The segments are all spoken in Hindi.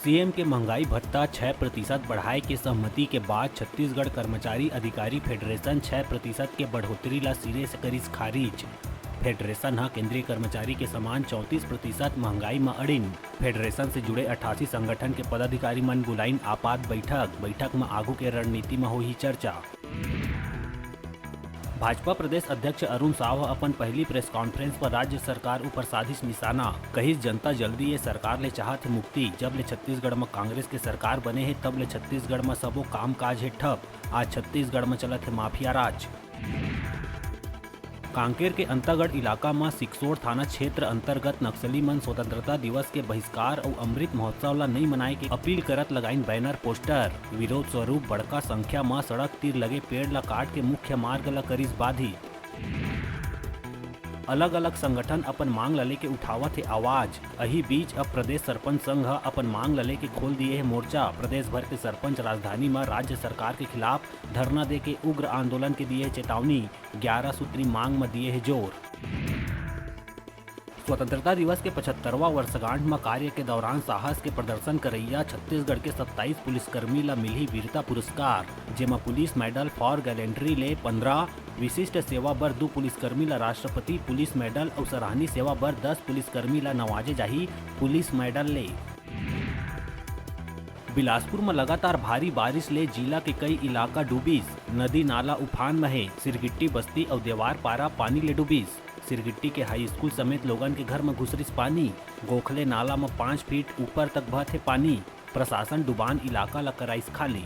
सीएम के महंगाई भत्ता 6% बढ़ाए के सहमति के बाद छत्तीसगढ़ कर्मचारी अधिकारी फेडरेशन 6% के बढ़ोतरी ला सिरे से करिस खारिज। फेडरेशन ह केंद्रीय कर्मचारी के समान 34% महंगाई में अड़िन। फेडरेशन से जुड़े 88 संगठन के पदाधिकारी मन बुलाइन आपात बैठक में आगू के रणनीति में होही चर्चा। भाजपा प्रदेश अध्यक्ष अरुण साव अपन पहली प्रेस कॉन्फ्रेंस पर राज्य सरकार ऊपर साधिस निशाना। कहिस जनता जल्दी ये सरकार ले चाहत है मुक्ति। जब ले छत्तीसगढ़ में कांग्रेस के सरकार बने है तब ले छत्तीसगढ़ में सबो काम काज है ठप। आज छत्तीसगढ़ में चलत है माफिया राज। कांकेर के अंतागढ़ इलाका में सिकसोड़ थाना क्षेत्र अंतर्गत नक्सली मन स्वतंत्रता दिवस के बहिष्कार और अमृत महोत्सव ला नहीं मनाए के अपील करत लगाइन बैनर पोस्टर। विरोध स्वरूप बड़का संख्या में सड़क तीर लगे पेड़ ला काट के मुख्य मार्ग ला करिस बाधित। अलग अलग संगठन अपन मांग लले के उठावत है आवाज। अही बीच अब प्रदेश सरपंच संघ अपन मांग लले के खोल दिए है मोर्चा। प्रदेश भर के सरपंच राजधानी में राज्य सरकार के खिलाफ धरना दे के उग्र आंदोलन के दिए चेतावनी। 11 सूत्री मांग में दिए है जोर। स्वतंत्रता दिवस के 75वां वर्षगांठ में कार्य के दौरान साहस के प्रदर्शन करैया छत्तीसगढ़ के 27 पुलिसकर्मी ला मिली वीरता पुरस्कार, जेमा पुलिस मेडल फॉर गैलेंट्री ले 15, विशिष्ट सेवा बर 2 पुलिसकर्मी ला राष्ट्रपति पुलिस मेडल और सराहनीय सेवा बर 10 पुलिसकर्मी ला नवाजे जाही पुलिस मेडल ले। बिलासपुर में लगातार भारी बारिश ले जिला के कई इलाका डूबिस। नदी नाला उफान में है। सिरगिट्टी बस्ती और देवार पारा पानी ले डूबिस। सिरगिट्टी के हाई स्कूल समेत लोगन के घर में घुसरिस पानी। गोखले नाला में 5 फीट ऊपर तक बहत है पानी। प्रशासन डुबान इलाका ला कराइस खाली।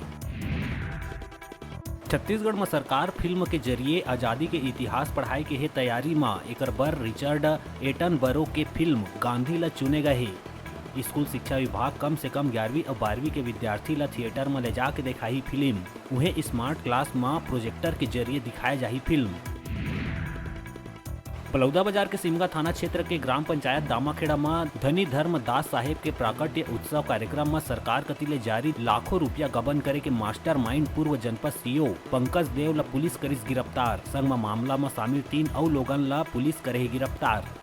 छत्तीसगढ़ में सरकार फिल्म के जरिए आजादी के इतिहास पढ़ाए के है तैयारी में। एकर बर रिचर्ड एटनबरो के फिल्म गांधी ला चुने गए है। स्कूल शिक्षा विभाग कम से कम 11वीं और 12वीं के विद्यार्थी ला थिएटर में ले जाके दिखाई फिल्म। उन्हें स्मार्ट क्लास में प्रोजेक्टर के जरिए दिखाए जाही फिल्म। बलौदा बाजार के सिमगा थाना क्षेत्र के ग्राम पंचायत दामाखेड़ा में धनी धर्म दास साहेब के प्राकट्य उत्सव कार्यक्रम में सरकार कति ले जारी लाखों रुपया गबन करे के मास्टरमाइंड पूर्व जनपद सीओ पंकज देव ला पुलिस करिस गिरफ्तार। संग में मामला में शामिल 3 और लोगन ला पुलिस करे गिरफ्तार।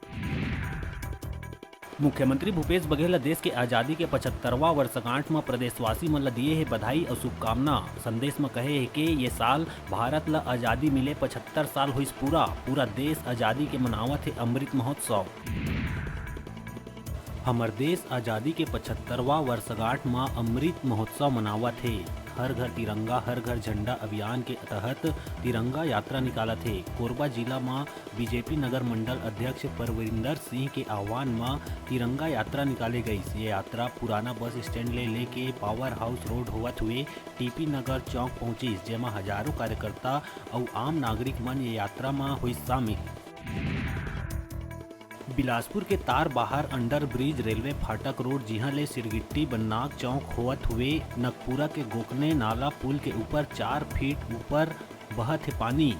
मुख्यमंत्री भूपेश बघेल देश के आजादी के 75वां वर्षगांठ में प्रदेशवासी मन ला दिए है बधाई और शुभकामना। संदेश में कहे है कि ये साल भारत ला आजादी मिले 75 साल हुई पूरा देश आजादी के मनावत है अमृत महोत्सव। हमर देश आजादी के 75वां वर्षगांठ में अमृत महोत्सव मनावत है। हर घर तिरंगा हर घर झंडा अभियान के तहत तिरंगा यात्रा निकालत है। कोरबा जिला में बीजेपी नगर मंडल अध्यक्ष परविंदर सिंह के आह्वान में तिरंगा यात्रा निकाले गई। ये यात्रा पुराना बस स्टैंड ले लेके पावर हाउस रोड होवत हुए टीपी नगर चौक पहुंची, जेमा हजारों कार्यकर्ता और आम नागरिक मन ये यात्रा में हुई शामिल। बिलासपुर के तार बाहर अंडर ब्रिज रेलवे फाटक रोड जिहाँ ले सिरगिट्टी बन्नाक चौक होवत हुए नकपुरा के गोकने नाला पुल के ऊपर 4 फीट ऊपर बहत है पानी,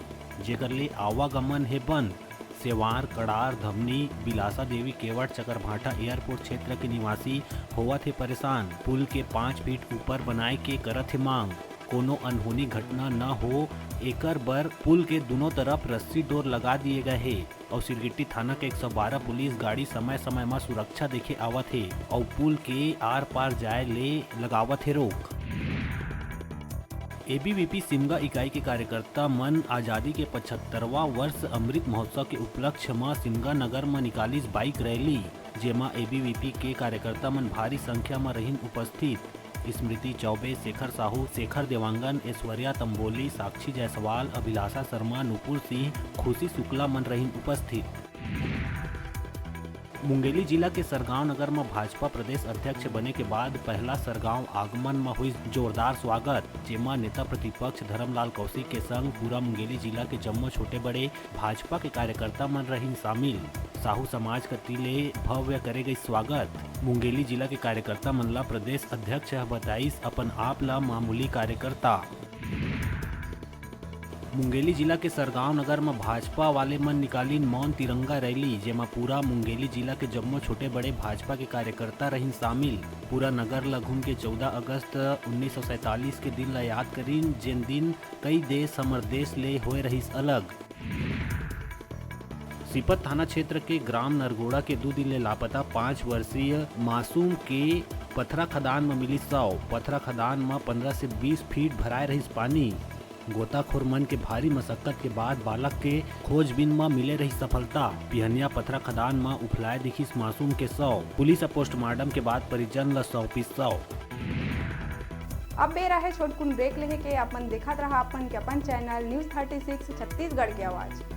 जेकर ले आवागमन है बंद। सेवार कड़ार धमनी बिलासा देवी केवट चकरभाटा एयरपोर्ट क्षेत्र के निवासी होवत है परेशान। पुल के 5 फीट ऊपर बनाए के करत है मांग। कोनो अनहोनी घटना न हो एकर बर पुल के दोनों तरफ रस्सी डोर लगा दिए गए है और सिरगिट्टी थाना के 112 पुलिस गाड़ी समय समय में सुरक्षा देखे आवत है और पुल के आर पार जाए ले लगावत है रोक। एबीवीपी सिमगा इकाई के कार्यकर्ता मन आजादी के 75वां वर्ष अमृत महोत्सव के उपलक्ष्य में सिमगा नगर में निकालिस बाइक रैली, जेमा एबीवीपी के कार्यकर्ता मन भारी संख्या में रहिन उपस्थित। स्मृति चौबे, शेखर साहू, शेखर देवांगन, ऐश्वर्या तंबोली, साक्षी जायसवाल, अभिलाषा शर्मा, नुपुर सिंह, खुशी शुक्ला मन रहिन उपस्थित। मुंगेली जिला के सरगांव नगर में भाजपा प्रदेश अध्यक्ष बने के बाद पहला सरगांव आगमन में हुई जोरदार स्वागत, जेमा नेता प्रतिपक्ष धर्मलाल कौशिक के संग पूरा मुंगेली जिला के जम्मो छोटे बड़े भाजपा के कार्यकर्ता मन रहिन शामिल। साहू समाज कति ले भव्य करे गई स्वागत। मुंगेली जिला के कार्यकर्ता मन ला प्रदेश अध्यक्ष बताइस अपन आप ला मामूली कार्यकर्ता। मुंगेली जिला के सरगांव नगर में भाजपा वाले मन निकालिन मौन तिरंगा रैली, जेमा पूरा मुंगेली जिला के जम्मो छोटे बड़े भाजपा के कार्यकर्ता रहिन शामिल। पूरा नगर ला घूम के 14 अगस्त 1947 के दिन ला याद करीन, जेन दिन कई देश हमर देश ले होए रहिस अलग। सीपत थाना क्षेत्र के ग्राम नरगोड़ा के 2 दिन ले लापता 5 वर्षीय मासूम के पथरा खदान में मिली शव। पथरा खदान में 15 से 20 फीट भराए रही पानी। गोताखोर मन के भारी मशक्कत के बाद बालक के खोजबीन में मिले रही सफलता। पिहनिया पथरा खदान में उफलाए दिखिस मासूम के शव। पुलिस पोस्टमार्टम के बाद परिजन ल सौंपिस शव। अब बेरा है छोटकुन ब्रेक लेहे के। अपन देखत रहा अपन चैनल न्यूज़ 36 छत्तीसगढ़ की आवाज़।